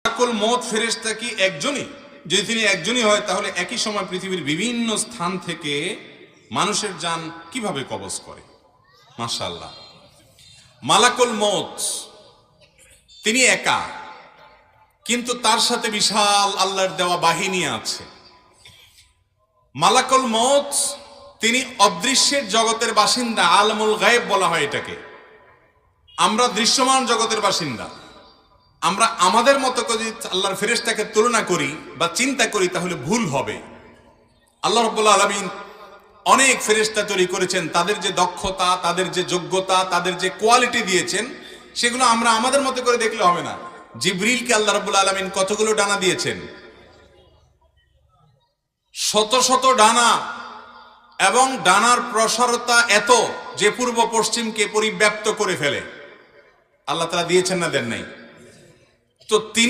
মালাকুল মউত ফেরেশতা কি একজনই? যদি তিনি একজনই হয় তাহলে একই সময় পৃথিবীর বিভিন্ন স্থান থেকে মানুষের জান কিভাবে কবজ করে? মাশাআল্লাহ। মালাকুল মউত তিনি একা, কিন্তু তার সাথে বিশাল আল্লাহর দেওয়া বাহিনী আছে। মালাকুল মউত তিনি অদৃশ্যের জগতের বাসিন্দা, আলমুল গায়েব বলা হয় এটাকে। আমরা দৃশ্যমান জগতের বাসিন্দা। আমরা আমাদের মতো করে যদি আল্লাহর ফেরেশতাকে তুলনা করি বা চিন্তা করি তাহলে ভুল হবে। আল্লাহ রাব্বুল আলামিন অনেক ফেরেশতা তৈরি করেছেন, তাদের যে দক্ষতা, তাদের যে যোগ্যতা, তাদের যে কোয়ালিটি দিয়েছেন সেগুলো আমরা আমাদের মতো করে দেখলে হবে না। জিবরিলকে আল্লাহ রাব্বুল আলামিন কতগুলো ডানা দিয়েছেন? শত শত ডানা, এবং ডানার প্রসারতা এত যে পূর্ব পশ্চিমকে পরিব্যাপ্ত করে ফেলে। আল্লাহ তাআলা দিয়েছেন না দেন নাই? তো তিনি